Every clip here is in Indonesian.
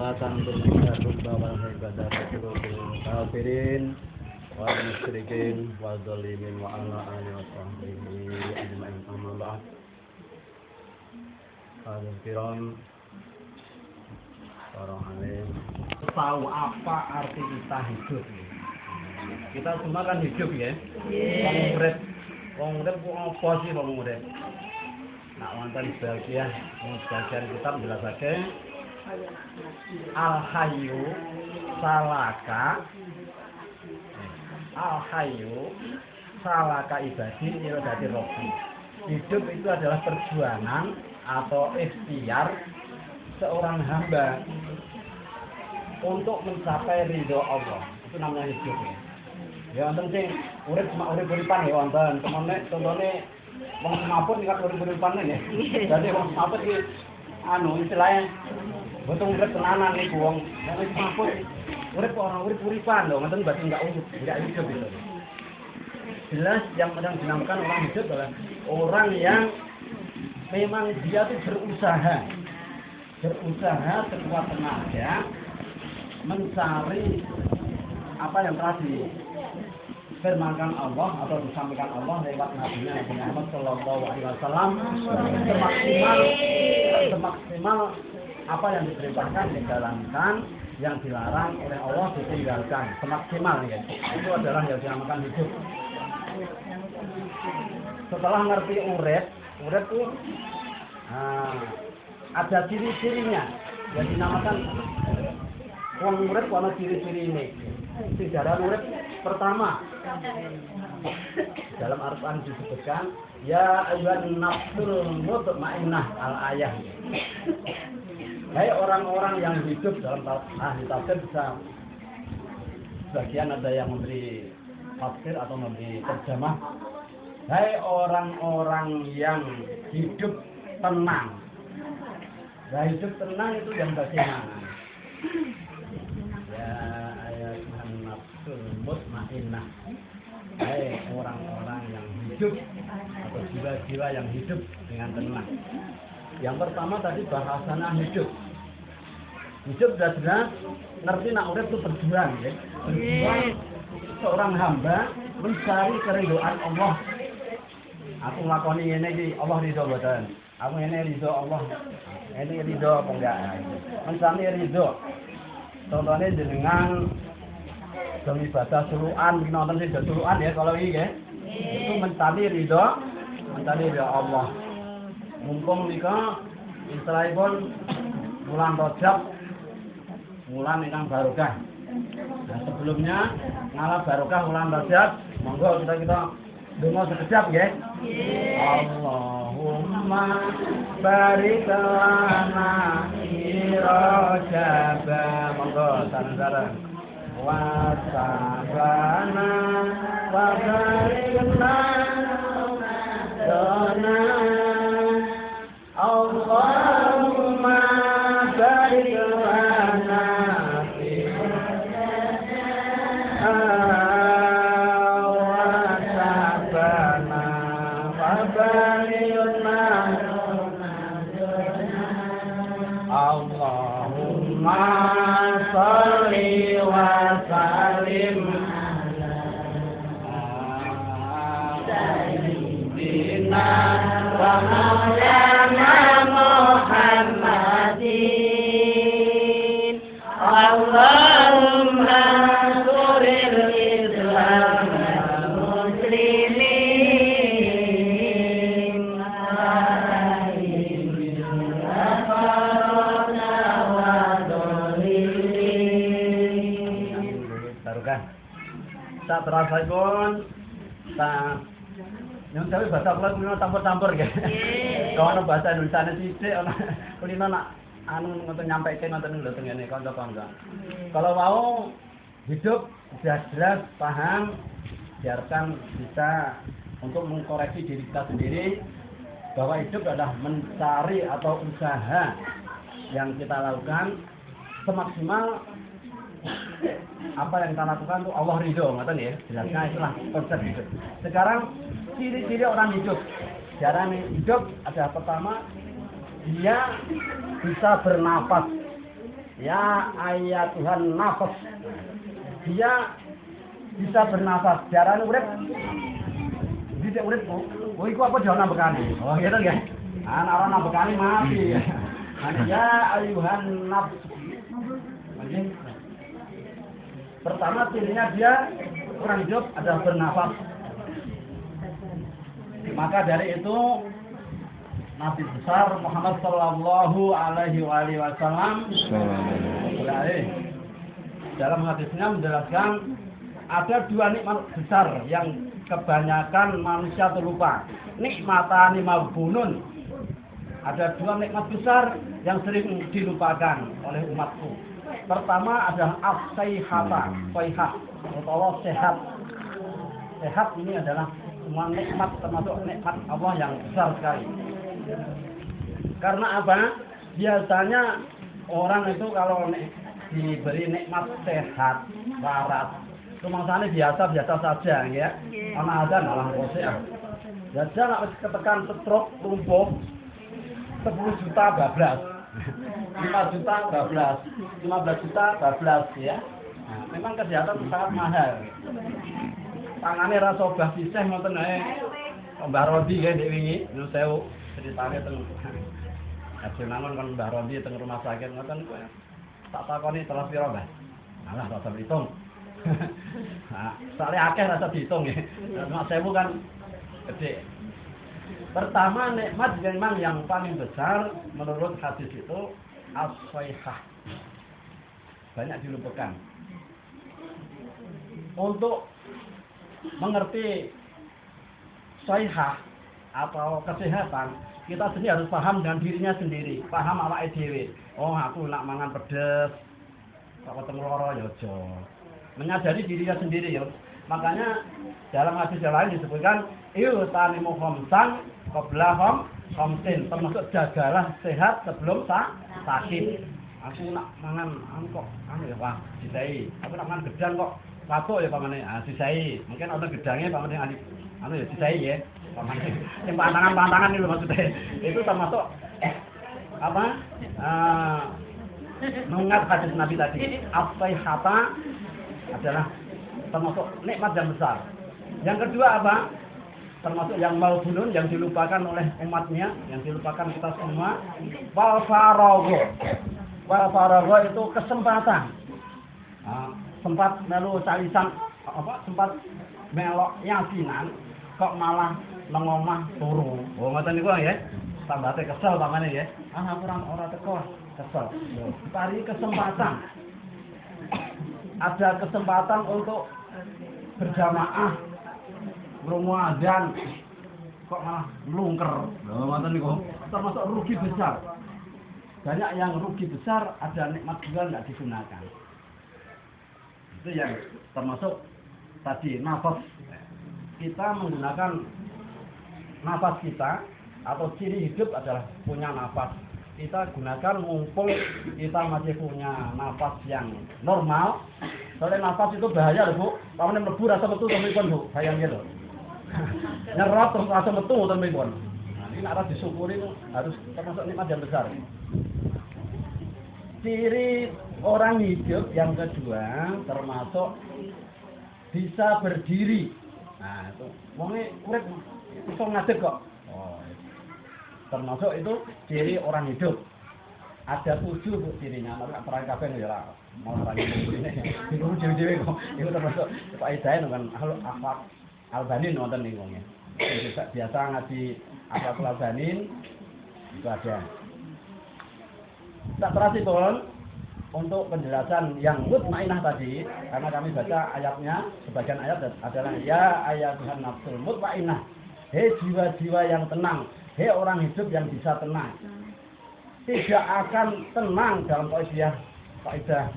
wala tanzur minkum wal hibada qulubul kafirin wal musyrikin wal zalimin wa ala alihi wa sahbihi ajma'in amma ba'd. Hadirin kiram, para alim, tahu apa arti kita hidup? Kita semua kan hidup ya. Wong urip ku apa sih wong urip? Nak wonten sebagian kita menjelasake al-hayyu salaka ibadi ila dadi robbi. Hidup itu adalah perjuangan atau ikhtiar seorang hamba untuk mencapai ridho Allah. Itu namanya hidup ya. Ya wonten sing urip cuma urip-uripan ya wonten. Contone wong semaput nek urip-uripan ya. Dadi wong semaput iki istilahnya boten urip tenanan niku wong semaput. Urip orang urip-uripan lho, ngoten berarti enggak hidup itu. Jelas yang dinamakan orang hidup adalah orang yang memang dia tuh berusaha sekuat tenaga mencari apa yang telah difirmankan Allah atau disampaikan Allah lewat Nabi Muhammad Sallallahu Alaihi Wasallam semaksimal apa yang diperintahkan dijalankan, yang dilarang oleh Allah ditinggalkan semaksimal ya. Itu adalah yang dinamakan hidup. Setelah ngerti urip tuh ada ciri-cirinya yang dinamakan wong urip ana ciri-ciri ini. Sejarah urip pertama dalam Al-Qur'an disebutkan ya ayyuhan nafsul mutmainnah al-ayah. Hai orang-orang yang hidup dalam ahli tafsir bisa sebagian ada yang memberi tafsir atau memberi terjemah. Hai orang-orang yang hidup tenang. Nah, hidup tenang itu yang bagaimana? Ya ayyuhan nafsul mutmainnah. Hai orang-orang yang hidup atau jiwa-jiwa yang hidup dengan tenang. Yang pertama tadi bahasanya hidup. Hidup sudah jelas ngerti nak urip itu berjuang ya. Berjuang seorang hamba mencari keridhaan Allah. Aku nglakoni ngene iki Allah ridho mboten. Aku ngene ridho Allah. Ini ridho apa enggak? Mencari ridho. Contohnya dengan ibadah suluan, nonton sing suluan ya kalau iki ya. Itu mencari ridho Allah. Mumpung nika istilahipun bulan Rajab, bulan ingkang barokah. Nah, sebelumnya ngalah barokah bulan Rajab, monggo kita donga sekejap nggih. Allahumma barik lana fi Rajab. Monggo sareng-sareng. Wa sabana wa barik lana Allahumma barik lana fi wasabana wa barik lana Allahumma sholli wa sallim sayyidina wa maulana Muhammadin. Allahumma suril Islam wal muslimin barokah. Tak terasa pun tak yang tapi bahasa kula kulino campur-campur nggih. Kalau ana bahasa Indonesia sithik ana kulino nak ngoten nyampeike ngoten lho tengene kanca-kanca. Kalau mau hidup sudah jelas paham, biarkan bisa untuk mengkoreksi diri kita sendiri bahwa hidup adalah mencari atau usaha yang kita lakukan semaksimal apa yang kita lakukan itu Allah ridho, ngoten ya. Jelasnya itulah konsep hidup. Sekarang ciri-ciri orang hidup. Cara hidup ada pertama dia bisa bernafas. Ya ayatuhan nafas. Dia bisa bernafas. Jarane urip. Bisa urip. Oh iku apa jangan nambekane. Oh gitu nggih. Anak orang nambekane mati. Ya ayuhan nafas. Pertama cirinya dia orang hidup adalah bernafas. Maka dari itu Nabi besar Muhammad Sallallahu Alaihi Wasallam dalam hadisnya menjelaskan ada dua nikmat besar yang kebanyakan manusia terlupa. Nikmatani maghbunun. Ada dua nikmat besar yang sering dilupakan oleh umatku. Pertama adalah as-sayhata, sayhah atau sehat. Sehat ini adalah semua nikmat termasuk nikmat Allah yang besar sekali. Karena apa? Biasanya orang itu kalau diberi nikmat sehat, waras, kemasannya biasa-biasa saja ya. Ana ada malah kosek. Jadi nak ketekan stroke lumpuh 10 juta bablas. 5 juta bablas, 15 juta bablas ya. Nah, memang kesehatan sangat mahal. Tangane rasa obah sisih ngoten ae. Mbah Rodi nggih ndek wingi, nyuwun sewu ceritane teng Hasil namun kan Mbah Rodi teng rumah sakit ngoten kok. Tak takoni telas pira, Mbah? Alah tak dihitung. Nah, soalnya akeh rasa dihitung ya. Mak sewu kan gede. Pertama nikmat memang yang paling besar menurut hadis itu as-sayhah. Banyak dilupakan. Untuk mengerti sayhah atau kesehatan, kita sendiri harus paham dengan dirinya sendiri, paham awake dhewe. Oh, aku nak mangan pedes, kok ketemu lara ya aja. Menyadari dirinya sendiri ya. Makanya dalam hadis yang lain disebutkan tanimu khamsan qabla khamsin, termasuk jagalah sehat sebelum sakit. Aku nak mangan kok ya Pak, disai. Aku nak mangan gedang kok watuk ya pamane. Ah disai. Mungkin ana gedangnya pamane ya disai ya. Pamane. Sing pantangan itu maksudnya. Itu termasuk apa? Mengingat hadis Nabi tadi, as-sayhata adalah termasuk nikmat yang besar. Yang kedua apa? Termasuk yang maghbunun, yang dilupakan oleh umatnya, yang dilupakan kita semua. Wal faragha. Wal faragha itu kesempatan. Sempat melu calisan apa? Sempat melok yasinan kok malah nang omah turu. Oh ngoten niku ya. Tambate kesel pamane ya. Aku ora teko, kesel. Pari kesempatan. Ada kesempatan untuk berjamaah ngrungu adzan kok malah mlungker. Lho ngoten niku termasuk rugi besar. Banyak yang rugi besar, ada nikmat juga enggak digunakan. Itu yang termasuk tadi nafas. Kita menggunakan nafas kita atau ciri hidup adalah punya nafas. Kita gunakan mumpung kita masih punya nafas yang normal. Soalnya nafas itu bahaya loh Bu. Pamane mlebu rasa metu temen Bu. Bayangke lho. Nyerot terus rasa metu temen pun. Nah, ini harus disyukuri harus termasuk nikmat yang besar. Ciri orang hidup yang kedua termasuk bisa berdiri. Nah, itu wonge urip iso ngadeg kok. Oh. Termasuk itu ciri orang hidup. Ada 7 Bu cirinya, nek perang kabeh ya ora mau perang ini. Bingung dhewe-dhewe kok. Itu termasuk Pak Idain kan akhlak Al-Banin wonten niku nggih. Biasa ngaji akhlak Al-Banin itu ada. Tak terasipun untuk penjelasan yang mutmainah tadi, karena kami baca ayatnya, sebagian ayat adalah ya ayyatuhan nafsul mutmainah. Hei jiwa-jiwa yang tenang, hei orang hidup yang bisa tenang. Tidak akan tenang dalam kaidah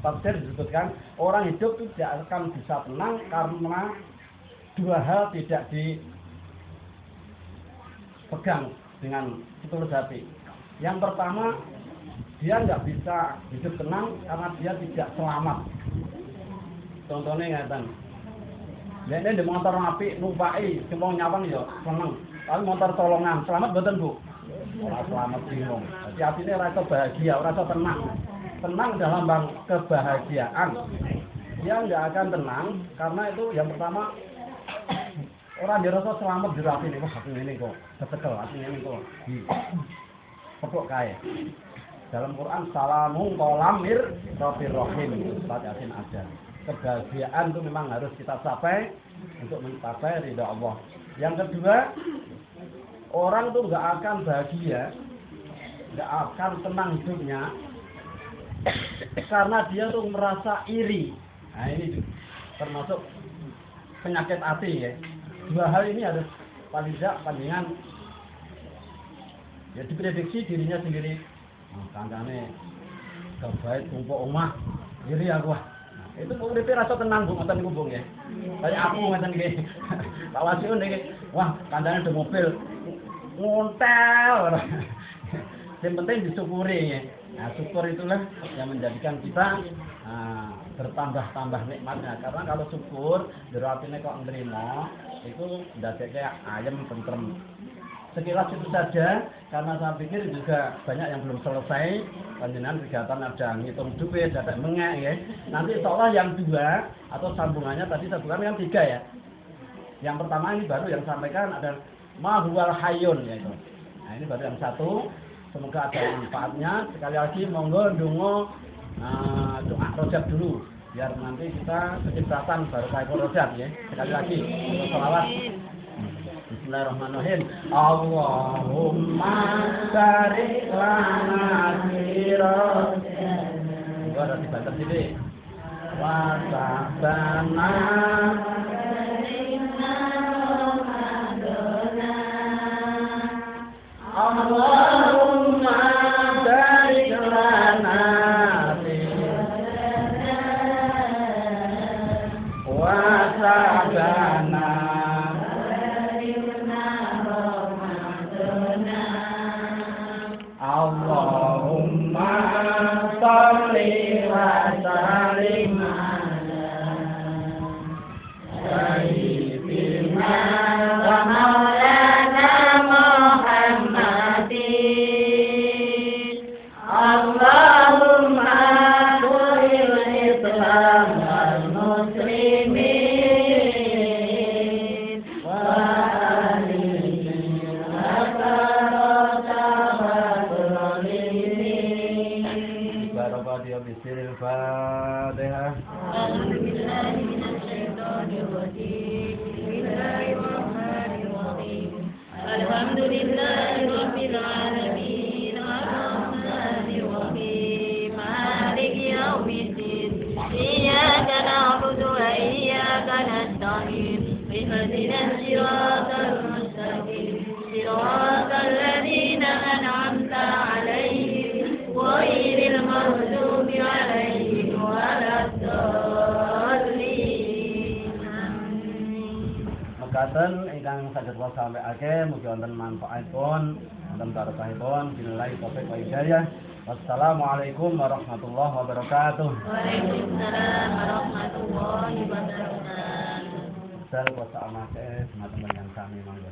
tafsir disebutkan orang hidup tidak akan bisa tenang karena dua hal tidak dipegang dengan tulus hati. Yang pertama, dia nggak bisa hidup tenang karena dia tidak selamat. Contohnya ngeten. Lene di motor api numpai cuma nyawang ya seneng. Tapi motor tolongan, selamat mboten Bu? Ora selamat bingung. Jadi atine ora iso bahagia, ora iso tenang. tenang dalam kebahagiaan. Dia nggak akan tenang karena itu yang pertama orang dirasa selamat di hati ini, wah hati ini kok ketekel, hati ini kok di pokok kaya. Dalam Quran salamun qolamir Rabbir Rahim, surat Yasin ada. Kebahagiaan itu memang harus kita capai untuk mencapai ridha Allah. Yang kedua, orang tuh nggak akan bahagia, nggak akan tenang hidupnya karena dia tuh merasa iri. Nah ini termasuk penyakit hati ya. Dua hal ini harus paling tidak pandangan ya diprediksi dirinya sendiri. Kancane kebaik tumpuk omah, iri aku. Nah, itu uripe rasa tenang Bu, ngoten niku Bu nggih. Kayak aku ngoten nggih. Pak Wasiun niki, wah kancane ada mobil ngontel. Yang penting disyukuri ya. Nah, syukur itulah yang menjadikan kita bertambah-tambah nikmatnya. Karena kalau syukur, berarti kok nerima, itu ndadekake ayem tentrem. Sekilas itu saja, karena saya pikir juga banyak yang belum selesai. Panjenengan kegiatan ada ngitung duit, ada mengek ya. Nanti seolah yang dua atau sambungannya tadi sambungan kan tiga ya. Yang pertama ini baru yang sampaikan ada ma huwal hayyun yaitu. Nah ini baru yang satu. Semoga ada manfaatnya. Sekali lagi monggo ndonga doa rojak dulu biar nanti kita kecipratan baru kayak rojak ya. Sekali lagi sholawat. Bismillahirrahmanirrahim. Allahumma barik lana fi rojak. Enggak ada dibantu sini. Wa sabana Allahumma barik lana fi wa sabana Allahumma sholli wa sallim ala sayyidina wa maulana Muhammadin. Allahumma qulil Islam wal muslimin wa alihi wa bismillahil Fatihah. A'udzubillahi minasyaitonir rajim. Bismillahirrahmanirrahim. Alhamdulillahi rabbil alamin. Arrahmanir rahim. Maliki yaumiddin. Iyyaka na'budu wa iyyaka nasta'in. Ihdinas siratal mustaqim. Siratal ladzina an'amta 'alaihim ghairil maghdubi 'alaihim waladdallin. Mekaten ingkang saged kula sampaiake mugi wonten manfaatipun, wonten barokahipun, billahi taufiq wa hidayah. Wassalamualaikum warahmatullahi wabarakatuh. Waalaikumsalam warahmatullahi wabarakatuh. Sal kuasa amake teman-teman yang kami mangga.